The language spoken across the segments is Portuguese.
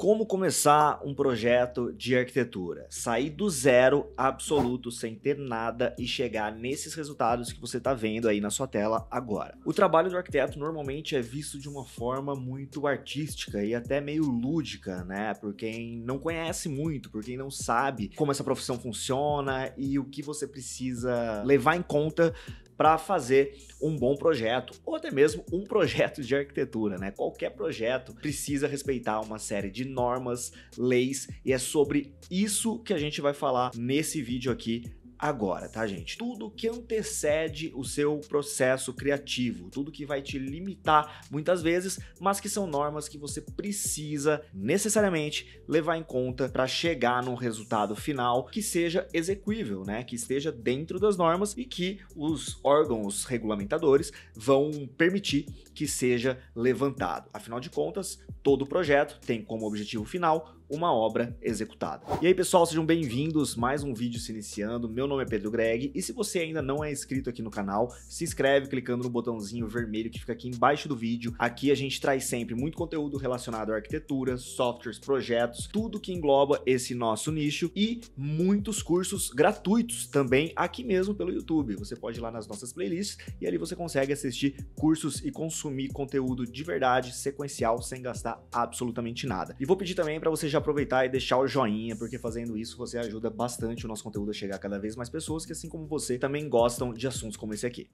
Como começar um projeto de arquitetura? Sair do zero absoluto, sem ter nada e chegar nesses resultados que você está vendo aí na sua tela agora. O trabalho do arquiteto normalmente é visto de uma forma muito artística e até meio lúdica, né? Por quem não conhece muito, por quem não sabe como essa profissão funciona e o que você precisa levar em conta para fazer um bom projeto, ou até mesmo um projeto de arquitetura, né? Qualquer projeto precisa respeitar uma série de normas, leis, e é sobre isso que a gente vai falar nesse vídeo aqui agora, tá, gente? Tudo que antecede o seu processo criativo, tudo que vai te limitar muitas vezes, mas que são normas que você precisa necessariamente levar em conta para chegar num resultado final que seja execuível, né? Que esteja dentro das normas e que os órgãos regulamentadores vão permitir que seja levantado. Afinal de contas, todo projeto tem como objetivo final uma obra executada. E aí, pessoal, sejam bem-vindos, mais um vídeo se iniciando. Meu nome é Pedro Greg e se você ainda não é inscrito aqui no canal, se inscreve clicando no botãozinho vermelho que fica aqui embaixo do vídeo. Aqui a gente traz sempre muito conteúdo relacionado à arquitetura, softwares, projetos, tudo que engloba esse nosso nicho e muitos cursos gratuitos também aqui mesmo pelo YouTube. Você pode ir lá nas nossas playlists e ali você consegue assistir cursos e consumir conteúdo de verdade, sequencial, sem gastar absolutamente nada. E vou pedir também para você já aproveitar e deixar o joinha, porque fazendo isso você ajuda bastante o nosso conteúdo a chegar a cada vez mais pessoas que, assim como você, também gostam de assuntos como esse aqui.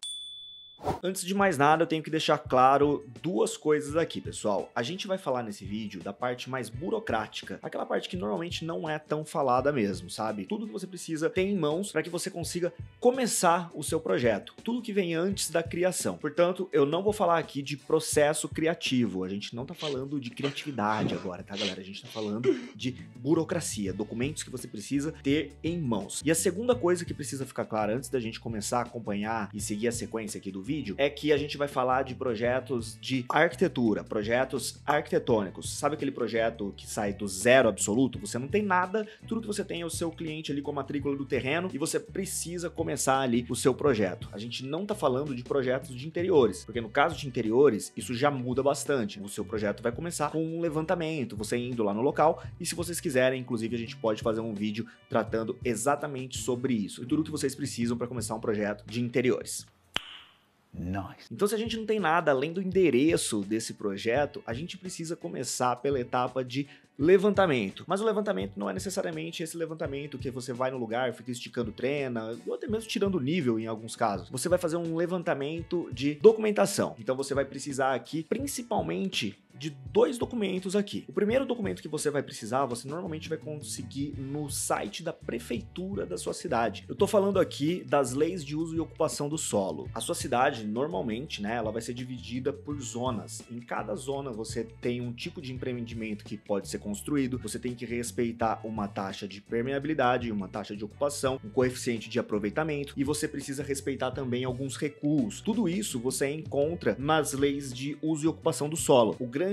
Antes de mais nada, eu tenho que deixar claro duas coisas aqui, pessoal. A gente vai falar nesse vídeo da parte mais burocrática, aquela parte que normalmente não é tão falada mesmo, sabe? Tudo que você precisa ter em mãos para que você consiga começar o seu projeto, tudo que vem antes da criação. Portanto, eu não vou falar aqui de processo criativo, a gente não tá falando de criatividade agora, tá, galera? A gente tá falando de burocracia, documentos que você precisa ter em mãos. E a segunda coisa que precisa ficar clara antes da gente começar a acompanhar e seguir a sequência aqui do vídeo é que a gente vai falar de projetos de arquitetura, projetos arquitetônicos. Sabe aquele projeto que sai do zero absoluto? Você não tem nada, tudo que você tem é o seu cliente ali com a matrícula do terreno e você precisa começar ali o seu projeto. A gente não tá falando de projetos de interiores, porque no caso de interiores, isso já muda bastante. O seu projeto vai começar com um levantamento, você indo lá no local, e se vocês quiserem, inclusive, a gente pode fazer um vídeo tratando exatamente sobre isso e tudo que vocês precisam para começar um projeto de interiores. Nice. Então, se a gente não tem nada além do endereço desse projeto, a gente precisa começar pela etapa de levantamento. Mas o levantamento não é necessariamente esse levantamento que você vai no lugar, fica esticando trena, ou até mesmo tirando nível em alguns casos. Você vai fazer um levantamento de documentação. Então você vai precisar aqui, principalmente, de dois documentos aqui. O primeiro documento que você vai precisar, você normalmente vai conseguir no site da prefeitura da sua cidade. Eu tô falando aqui das leis de uso e ocupação do solo. A sua cidade, normalmente, né, ela vai ser dividida por zonas. Em cada zona você tem um tipo de empreendimento que pode ser construído, você tem que respeitar uma taxa de permeabilidade, uma taxa de ocupação, um coeficiente de aproveitamento e você precisa respeitar também alguns recuos. Tudo isso você encontra nas leis de uso e ocupação do solo. O grande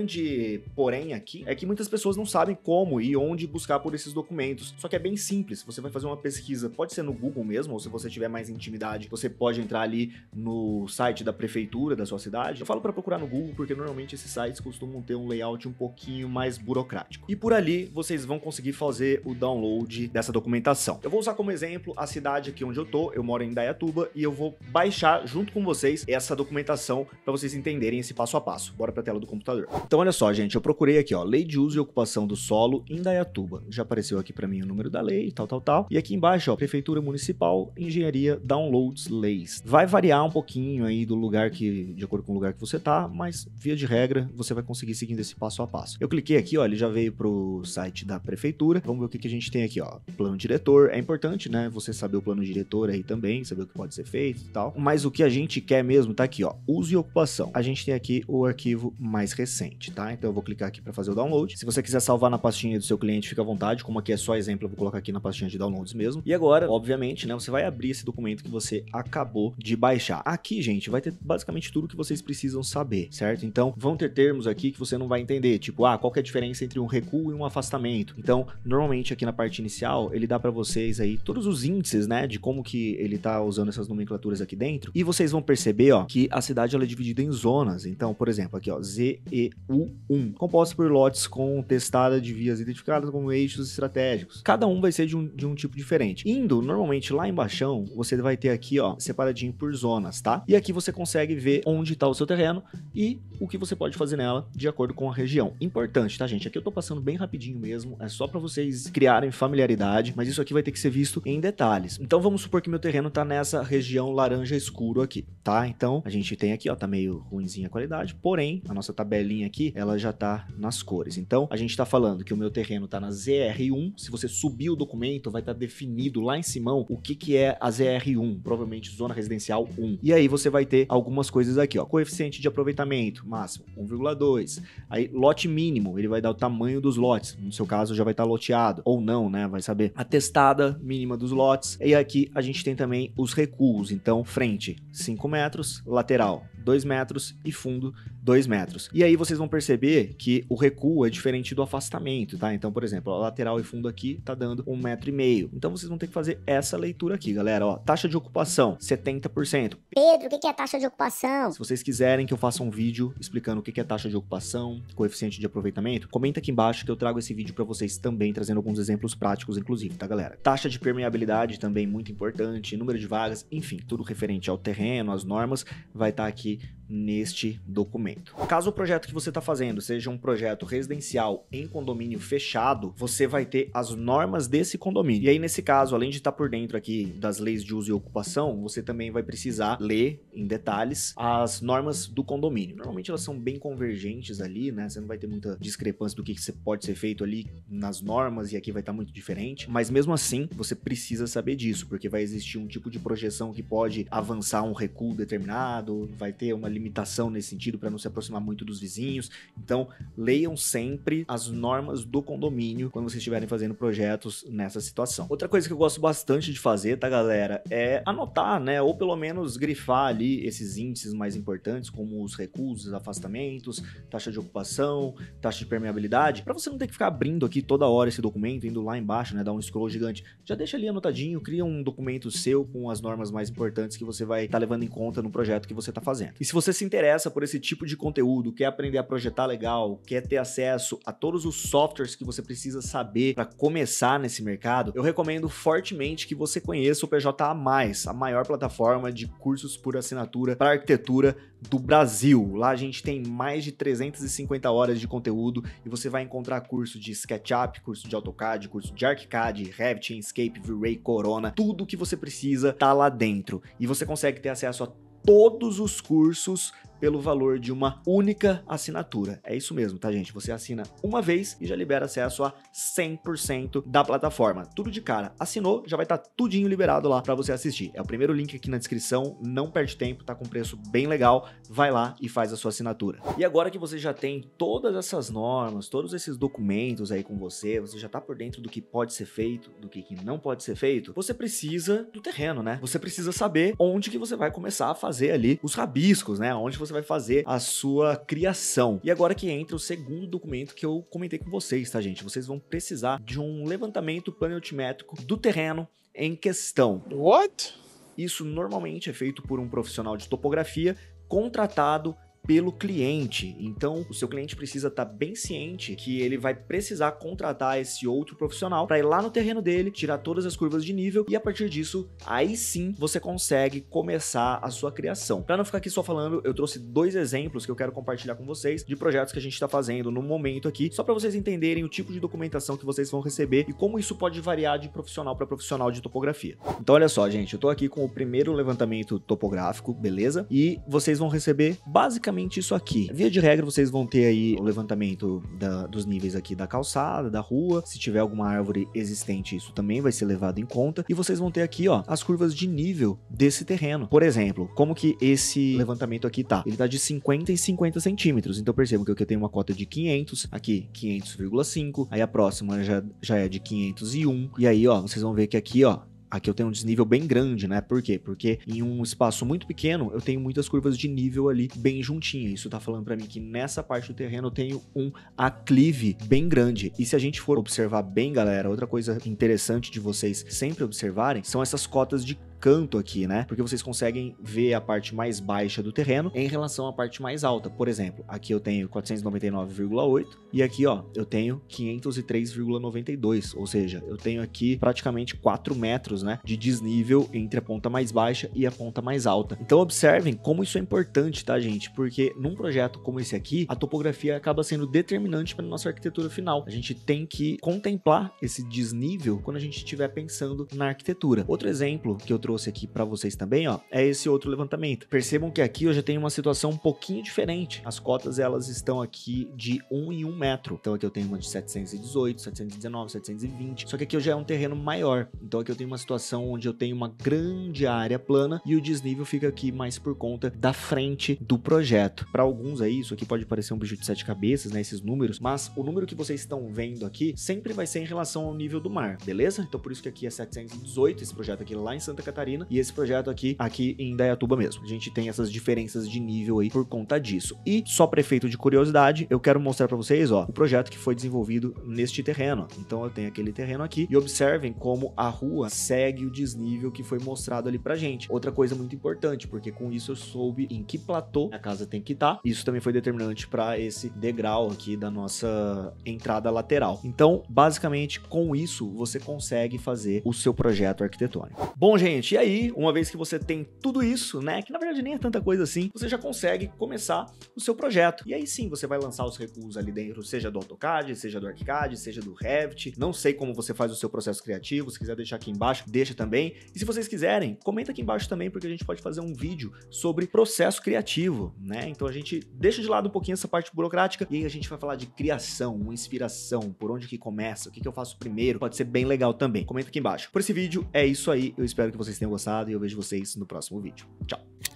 porém aqui é que muitas pessoas não sabem como e onde buscar por esses documentos, só que é bem simples. Você vai fazer uma pesquisa, pode ser no Google mesmo, ou se você tiver mais intimidade, você pode entrar ali no site da prefeitura da sua cidade. Eu falo para procurar no Google porque normalmente esses sites costumam ter um layout um pouquinho mais burocrático. E por ali vocês vão conseguir fazer o download dessa documentação. Eu vou usar como exemplo a cidade aqui onde eu moro em Indaiatuba, e eu vou baixar junto com vocês essa documentação para vocês entenderem esse passo a passo. Bora para a tela do computador. Então olha só, gente, eu procurei aqui, ó, Lei de Uso e Ocupação do Solo Indaiatuba. Já apareceu aqui para mim o número da lei, tal. E aqui embaixo, ó, Prefeitura Municipal, Engenharia, Downloads, Leis. Vai variar um pouquinho aí do lugar de acordo com o lugar que você tá, mas via de regra você vai conseguir seguindo esse passo a passo. Eu cliquei aqui, ó, ele já veio pro site da prefeitura. Vamos ver o que a gente tem aqui, ó. Plano diretor. É importante, né, você saber o plano diretor aí também, saber o que pode ser feito e tal. Mas o que a gente quer mesmo tá aqui, ó. Uso e ocupação. A gente tem aqui o arquivo mais recente, tá? Então eu vou clicar aqui para fazer o download. Se você quiser salvar na pastinha do seu cliente, fica à vontade. Como aqui é só exemplo, eu vou colocar aqui na pastinha de downloads mesmo. E agora, obviamente, né, você vai abrir esse documento que você acabou de baixar. Aqui, gente, vai ter basicamente tudo que vocês precisam saber, certo? Então, vão ter termos aqui que você não vai entender, tipo, qual que é a diferença entre um recuo e um afastamento. Então, normalmente aqui na parte inicial, ele dá para vocês aí todos os índices, né, de como que ele tá usando essas nomenclaturas aqui dentro. E vocês vão perceber, ó, que a cidade ela é dividida em zonas. Então, por exemplo, aqui, ó, ZEA, U1, composta por lotes com testada de vias identificadas como eixos estratégicos. Cada um vai ser de um tipo diferente. Indo, normalmente, lá embaixo, você vai ter aqui, ó, separadinho por zonas, tá? E aqui você consegue ver onde tá o seu terreno e o que você pode fazer nela de acordo com a região. Importante, tá, gente? Aqui eu tô passando bem rapidinho mesmo, é só pra vocês criarem familiaridade, mas isso aqui vai ter que ser visto em detalhes. Então vamos supor que meu terreno tá nessa região laranja escuro aqui, tá? Então a gente tem aqui, ó, tá meio ruinzinha a qualidade, porém, a nossa tabelinha aqui, ela já tá nas cores. Então a gente tá falando que o meu terreno tá na ZR1, se você subir o documento, vai estar definido lá em cima o que é a ZR1, provavelmente Zona Residencial 1. E aí você vai ter algumas coisas aqui, ó, coeficiente de aproveitamento máximo 1,2, aí lote mínimo, ele vai dar o tamanho dos lotes, no seu caso já vai estar loteado, ou não, né, vai saber. A testada mínima dos lotes, e aqui a gente tem também os recuos, então frente 5 metros, lateral 2 metros e fundo 2 metros. E aí vocês vão perceber que o recuo é diferente do afastamento, tá? Então, por exemplo, a lateral e fundo aqui tá dando 1,5 metro. Então vocês vão ter que fazer essa leitura aqui, galera, ó. Taxa de ocupação, 70%. Pedro, o que é taxa de ocupação? Se vocês quiserem que eu faça um vídeo explicando o que é taxa de ocupação, coeficiente de aproveitamento, comenta aqui embaixo que eu trago esse vídeo para vocês também, trazendo alguns exemplos práticos, inclusive, tá, galera? Taxa de permeabilidade também muito importante, número de vagas, enfim, tudo referente ao terreno, às normas, vai estar aqui neste documento. Caso o projeto que você está fazendo seja um projeto residencial em condomínio fechado, você vai ter as normas desse condomínio. E aí, nesse caso, além de estar por dentro aqui das leis de uso e ocupação, você também vai precisar ler em detalhes as normas do condomínio. Normalmente elas são bem convergentes ali, né? Você não vai ter muita discrepância do que pode ser feito ali nas normas, e aqui vai estar muito diferente. Mas mesmo assim, você precisa saber disso, porque vai existir um tipo de projeção que pode avançar um recuo determinado, vai ter uma limitação nesse sentido para não se aproximar muito dos vizinhos. Então, leiam sempre as normas do condomínio quando vocês estiverem fazendo projetos nessa situação. Outra coisa que eu gosto bastante de fazer, tá, galera, é anotar, né, ou pelo menos grifar ali esses índices mais importantes, como os recuos, os afastamentos, taxa de ocupação, taxa de permeabilidade, para você não ter que ficar abrindo aqui toda hora esse documento, indo lá embaixo, né, dar um scroll gigante. Já deixa ali anotadinho, cria um documento seu com as normas mais importantes que você vai estar levando em conta no projeto que você está fazendo. E se você se interessa por esse tipo de conteúdo, quer aprender a projetar legal, quer ter acesso a todos os softwares que você precisa saber para começar nesse mercado, eu recomendo fortemente que você conheça o PJA+, a maior plataforma de cursos por assinatura para arquitetura do Brasil. Lá a gente tem mais de 350 horas de conteúdo e você vai encontrar curso de SketchUp, curso de AutoCAD, curso de ArchiCAD, Revit, Inkscape, V-Ray, Corona, tudo que você precisa tá lá dentro. E você consegue ter acesso a todos os cursos pelo valor de uma única assinatura. É isso mesmo, tá, gente? Você assina uma vez e já libera acesso a 100% da plataforma. Tudo de cara. Assinou, já vai estar tudinho liberado lá para você assistir. É o primeiro link aqui na descrição, não perde tempo, tá com preço bem legal. Vai lá e faz a sua assinatura. E agora que você já tem todas essas normas, todos esses documentos aí com você já tá por dentro do que pode ser feito, do que não pode ser feito, você precisa do terreno, né? Você precisa saber onde que você vai começar a fazer ali os rabiscos, né? Onde você vai fazer a sua criação. E agora que entra o segundo documento que eu comentei com vocês, tá, gente? Vocês vão precisar de um levantamento planaltimétrico do terreno em questão. What? Isso normalmente é feito por um profissional de topografia contratado pelo cliente. Então, o seu cliente precisa estar bem ciente que ele vai precisar contratar esse outro profissional para ir lá no terreno dele, tirar todas as curvas de nível e a partir disso, aí sim você consegue começar a sua criação. Para não ficar aqui só falando, eu trouxe 2 exemplos que eu quero compartilhar com vocês de projetos que a gente está fazendo no momento aqui, só para vocês entenderem o tipo de documentação que vocês vão receber e como isso pode variar de profissional para profissional de topografia. Então, olha só, gente, eu tô aqui com o primeiro levantamento topográfico, beleza? E vocês vão receber basicamente isso aqui. Via de regra, vocês vão ter aí o levantamento dos níveis aqui da calçada, da rua. Se tiver alguma árvore existente, isso também vai ser levado em conta. E vocês vão ter aqui, ó, as curvas de nível desse terreno. Por exemplo, como que esse levantamento aqui tá? Ele tá de 50 em 50 centímetros. Então, percebo que aqui eu tenho uma cota de 500, aqui 500,5. Aí a próxima já é de 501. E aí, ó, vocês vão ver que aqui, ó, aqui eu tenho um desnível bem grande, né? Por quê? Porque em um espaço muito pequeno, eu tenho muitas curvas de nível ali bem juntinhas. Isso tá falando pra mim que nessa parte do terreno eu tenho um aclive bem grande. E se a gente for observar bem, galera, outra coisa interessante de vocês sempre observarem são essas cotas de canto aqui, né? Porque vocês conseguem ver a parte mais baixa do terreno em relação à parte mais alta. Por exemplo, aqui eu tenho 499,8 e aqui, ó, eu tenho 503,92, ou seja, eu tenho aqui praticamente 4 metros, né, de desnível entre a ponta mais baixa e a ponta mais alta. Então observem como isso é importante, tá, gente? Porque num projeto como esse aqui, a topografia acaba sendo determinante para nossa arquitetura final. A gente tem que contemplar esse desnível quando a gente estiver pensando na arquitetura. Outro exemplo que eu trouxe aqui para vocês também, ó, é esse outro levantamento. Percebam que aqui eu já tenho uma situação um pouquinho diferente. As cotas, elas estão aqui de 1 em 1 metro. Então aqui eu tenho uma de 718, 719, 720. Só que aqui eu já é um terreno maior. Então aqui eu tenho uma situação onde eu tenho uma grande área plana e o desnível fica aqui mais por conta da frente do projeto. Para alguns aí, isso aqui pode parecer um bicho de 7 cabeças, né, esses números, mas o número que vocês estão vendo aqui sempre vai ser em relação ao nível do mar, beleza? Então por isso que aqui é 718, esse projeto aqui lá em Santa Catarina, e esse projeto aqui em Indaiatuba mesmo. A gente tem essas diferenças de nível aí por conta disso. E só para efeito de curiosidade, eu quero mostrar para vocês, ó, o projeto que foi desenvolvido neste terreno. Então eu tenho aquele terreno aqui e observem como a rua segue o desnível que foi mostrado ali pra gente. Outra coisa muito importante, porque com isso eu soube em que platô a casa tem que estar. Isso também foi determinante para esse degrau aqui da nossa entrada lateral. Então, basicamente, com isso você consegue fazer o seu projeto arquitetônico. Bom, gente, e aí, uma vez que você tem tudo isso, né, que na verdade nem é tanta coisa assim, você já consegue começar o seu projeto. E aí sim, você vai lançar os recursos ali dentro, seja do AutoCAD, seja do ArchiCAD, seja do Revit. Não sei como você faz o seu processo criativo, se quiser deixar aqui embaixo, deixa também. E se vocês quiserem, comenta aqui embaixo também, porque a gente pode fazer um vídeo sobre processo criativo, né? Então a gente deixa de lado um pouquinho essa parte burocrática e aí a gente vai falar de criação, inspiração, por onde que começa, o que que eu faço primeiro, pode ser bem legal também. Comenta aqui embaixo. Por esse vídeo é isso aí, eu espero que vocês tenham gostado e eu vejo vocês no próximo vídeo. Tchau!